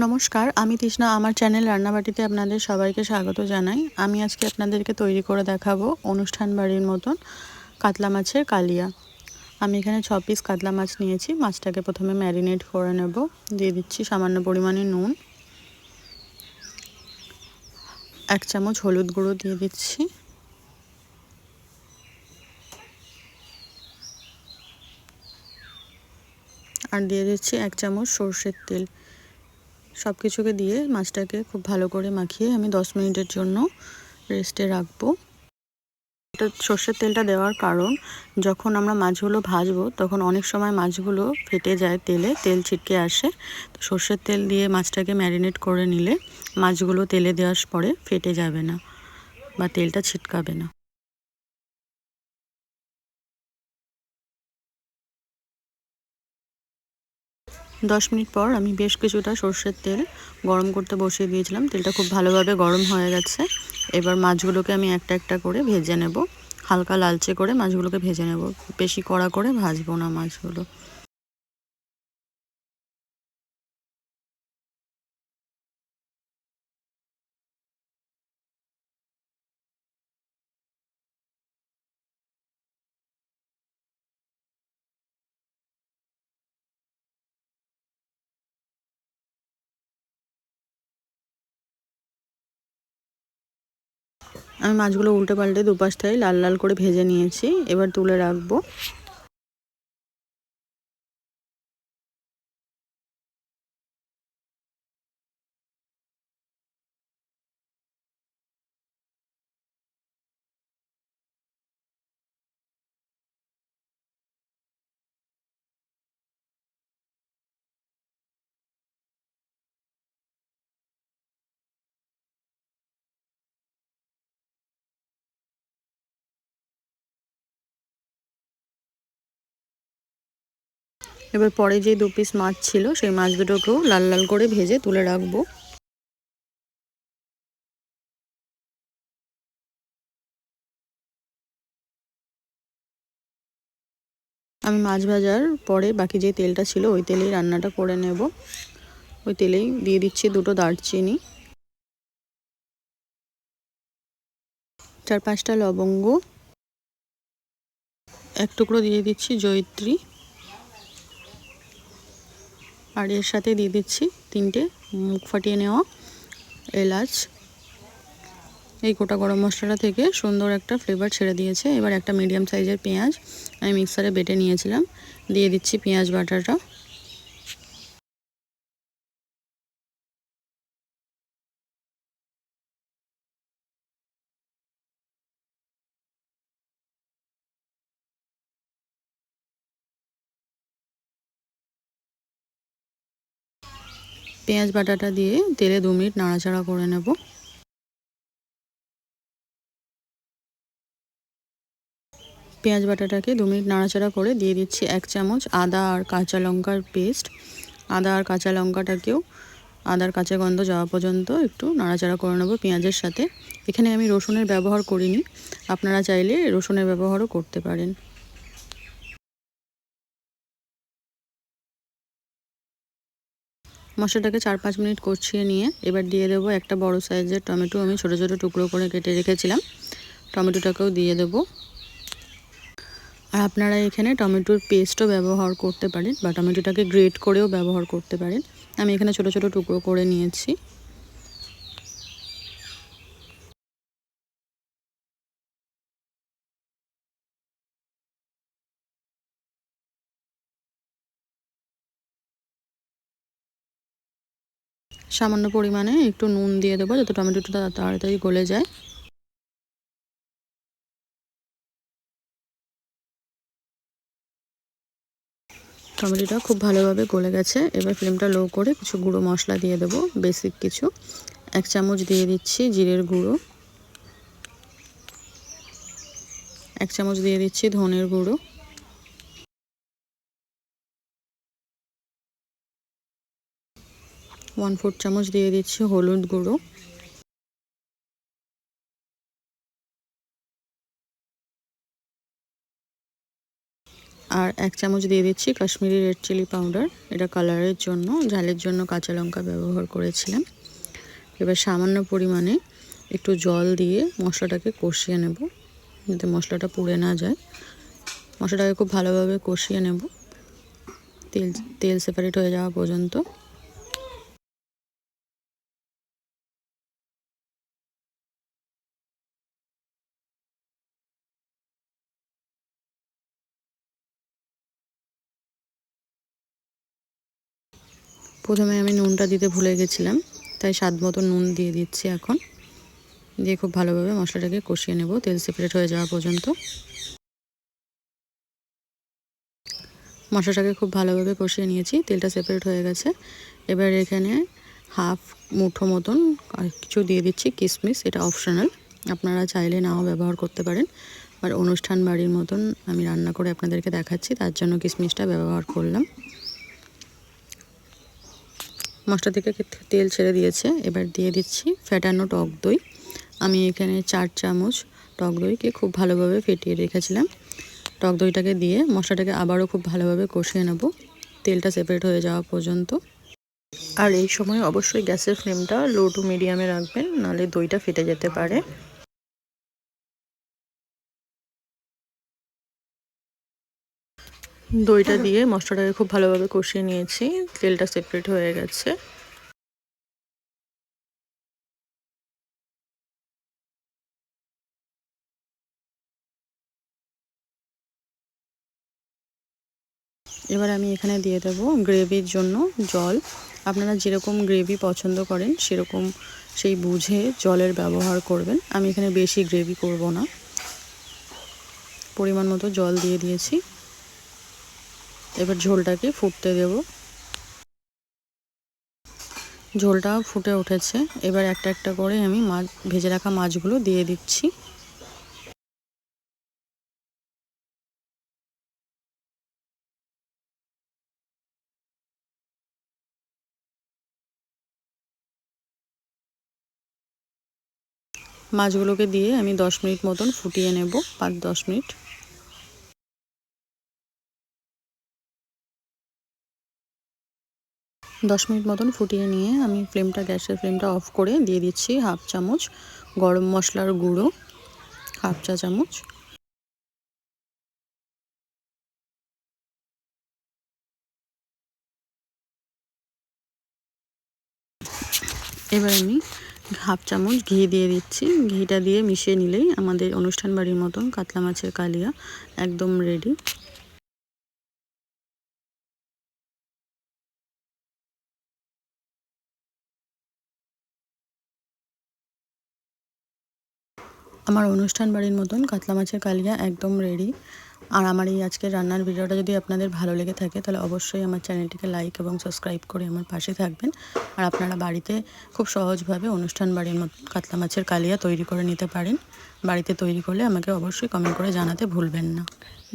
নমস্কার, আমি তৃষ্ণা। আমার চ্যানেল রান্নাবাটিতে আপনাদের সবাইকে স্বাগত জানাই। আমি আজকে আপনাদেরকে তৈরি করে দেখাবো অনুষ্ঠান বাড়ির মতন কাতলা মাছের কালিয়া। আমি এখানে 6 পিস কাতলা মাছ নিয়েছি। মাছটাকে প্রথমে ম্যারিনেট করে নেব। দিয়ে দিচ্ছি সামান্য পরিমাণে নুন, 1 চামচ হলুদ গুঁড়ো দিয়ে দিচ্ছি, আর দিয়ে দিচ্ছি 1 চামচ সরষের তেল। সব কিছুকে দিয়ে মাছটাকে খুব ভালো করে মাখিয়ে আমি 10 মিনিটের জন্য রেস্টে রাখবো। সর্ষের তেলটা দেওয়ার কারণ, যখন আমরা মাছগুলো ভাজবো তখন অনেক সময় মাছগুলো ফেটে যায়, তেল ছিটকে আসে। তো সর্ষের তেল দিয়ে মাছটাকে ম্যারিনেট করে নিলে মাছগুলো তেলে দেওয়ার পরে ফেটে যাবে না বা তেলটা ছিটকাবে না। দশ মিনিট পর আমি বেশ কিছুটা সর্ষের তেল গরম করতে বসিয়ে দিয়েছিলাম। তেলটা খুব ভালোভাবে গরম হয়ে গেছে। এবার মাছগুলোকে আমি একটা একটা করে ভেজে নেব। হালকা লালচে করে মাছগুলোকে ভেজে নেব, বেশি কড়া করে ভাজবো না মাছগুলো। আমি মাছগুলো উল্টে পাল্টে দুপাশটাই লাল লাল করে ভেজে নিয়েছি। এবার তুলে রাখবো। এবার পরে যে 2 পিস মাছ ছিল সেই মাছ দুটোকেও লাল লাল করে ভেজে তুলে রাখবো। আমি মাছ ভাজার পরে বাকি যে তেলটা ছিল ওই তেলেই রান্নাটা করে নেব। ওই তেলেই দিয়ে দিচ্ছি 2টো দারচিনি, 4-5টা লবঙ্গ, 1 টুকরো দিয়ে দিচ্ছি জয়িত্রী, আর এর সাথে দিয়ে দিচ্ছি 3টে মুখ ফাটিয়ে নেওয়া এলাচ। এই গোটা গরম মশলাটা থেকে সুন্দর একটা ফ্লেভার ছেড়ে দিয়েছে। এবার একটা মিডিয়াম সাইজের পেঁয়াজ আমি মিক্সারে বেটে নিয়েছিলাম, দিয়ে দিচ্ছি পেঁয়াজ বাটাটা। পেঁয়াজ বাটাটা দিয়ে তেলে 2 মিনিট নাড়াচাড়া করে নেব। পেঁয়াজ বাটাটাকে 2 মিনিট নাড়াচাড়া করে দিয়ে দিচ্ছি 1 চামচ আদা আর কাঁচা লঙ্কার পেস্ট। আদা আর কাঁচা লঙ্কাটাকেও আদার কাঁচা গন্ধ যাওয়া পর্যন্ত একটু নাড়াচাড়া করে নেব পেঁয়াজের সাথে। এখানে আমি রসুনের ব্যবহার করিনি, আপনারা চাইলে রসুনের ব্যবহারও করতে পারেন। মশলাটাকে 4-5 মিনিট কষিয়ে নিয়ে এবার দিয়ে দেবো একটা বড় সাইজের টমেটো। আমি ছোটো ছোটো টুকরো করে কেটে রেখেছিলাম, টমেটোটাকেও দিয়ে দেবো। আর আপনারা এখানে টমেটোর পেস্টও ব্যবহার করতে পারেন বা টমেটোটাকে গ্রেট করেও ব্যবহার করতে পারেন। আমি এখানে ছোটো ছোটো টুকরো করে নিয়েছি। সামান্য পরিমাণে একটু নুন দিয়ে দেবো যাতে টমেটোটা তাড়াতাড়ি গলে যায়। টমেটোটা খুব ভালোভাবে গলে গেছে। এবার ফ্লেমটা লো করে কিছু গুঁড়ো মশলা দিয়ে দেবো, বেসিক কিছু। 1 চামচ দিয়ে দিচ্ছি জিরের গুঁড়ো, 1 চামচ দিয়ে দিচ্ছি ধনের গুঁড়ো, 1/4 চামচ দিয়ে দিচ্ছি হলুদ গুঁড়ো, আর 1 চামচ দিয়ে দিচ্ছি কাশ্মীরি রেড চিলি পাউডার, এটা কালারের জন্য। ঝালের জন্য কাঁচা লঙ্কা ব্যবহার করেছিলাম। এবার সামান্য পরিমাণে একটু জল দিয়ে মশলাটাকে কষিয়ে নেব, যাতে মশলাটা পুড়ে না যায়। মশলাটাকে খুব ভালোভাবে কষিয়ে নেব তেল সেপারেট হয়ে যাওয়া পর্যন্ত। প্রথমে আমি নুনটা দিতে ভুলে গেছিলাম, তাই স্বাদ মতো নুন দিয়ে দিচ্ছি এখন। দিয়ে খুব ভালোভাবে মশলাটাকে কষিয়ে নেব তেল সেপারেট হয়ে যাওয়া পর্যন্ত। মশলাটাকে খুব ভালোভাবে কষিয়ে নিয়েছি, তেলটা সেপারেট হয়ে গেছে। এবার এখানে হাফ মুঠো মতন কিছু দিয়ে দিচ্ছি কিশমিশ, এটা অপশনাল, আপনারা চাইলে নাও ব্যবহার করতে পারেন। আর অনুষ্ঠান বাড়ির মতন আমি রান্না করে আপনাদেরকে দেখাচ্ছি, তার জন্য কিশমিশটা ব্যবহার করলাম। মশলা থেকে তেল ছেড়ে দিয়েছে, এবার দিয়ে দিচ্ছি ফেটানো টক দই। আমি এখানে 4 চামচ টক দইকে খুব ভালোভাবে ফেটিয়ে রেখেছিলাম। টক দইটাকে দিয়ে মশলাটাকে আবারও খুব ভালোভাবে কষিয়ে নেব তেলটা সেপারেট হয়ে যাওয়া পর্যন্ত। আর এই সময় অবশ্যই গ্যাসের ফ্লেমটা লো টু মিডিয়ামে রাখবেন, নাহলে দইটা ফেটে যেতে পারে। দইটা দিয়ে মশলাটাকে খুব ভালোভাবে কষিয়ে নিয়েছি, তেলটা সেপারেট হয়ে গেছে। এবার আমি এখানে দিয়ে দেবো গ্রেভির জন্য জল। আপনারা যেরকম গ্রেভি পছন্দ করেন সেরকম সেই বুঝে জলের ব্যবহার করবেন। আমি এখানে বেশি গ্রেভি করব না, পরিমাণ মতো জল দিয়ে দিয়েছি। এবার ঝোলটাকে ফুটতে দেব। ঝোলটা ফুটে উঠেছে, এবার একটা একটা করে আমি ভেজে রাখা মাছগুলো দিয়ে দিচ্ছি। মাছগুলোকে দিয়ে আমি 10 মিনিট মতন ফুটিয়ে নেব, 5-10 মিনিট। দশ মিনিট মতন ফুটিয়ে নিয়ে আমি গ্যাসের ফ্লেমটা অফ করে দিয়ে দিচ্ছি হাফ চামচ গরম মশলার গুঁড়ো, হাফ চা চামচ। এবার আমি হাফ চামচ ঘি দিয়ে দিচ্ছি। ঘিটা দিয়ে মিশিয়ে নিলেই আমাদের অনুষ্ঠান বাড়ির মতন কাতলা মাছের কালিয়া একদম রেডি। আমার অনুষ্ঠান বাড়ির মতন কাতলা মাছের কালিয়া একদম রেডি। আর আমার এই আজকের রান্নার ভিডিওটা যদি আপনাদের ভালো লেগে থাকে তাহলে অবশ্যই আমার চ্যানেলটিকে লাইক এবং সাবস্ক্রাইব করে আমার পাশে থাকবেন। আর আপনারা বাড়িতে খুব সহজভাবে অনুষ্ঠান বাড়ির মতো কাতলা মাছের কালিয়া তৈরি করে নিতে পারেন। বাড়িতে তৈরি করলে আমাকে অবশ্যই কমেন্ট করে জানাতে ভুলবেন না।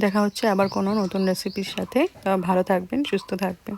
দেখা হচ্ছে আবার কোনো নতুন রেসিপির সাথে। ভালো থাকবেন, সুস্থ থাকবেন।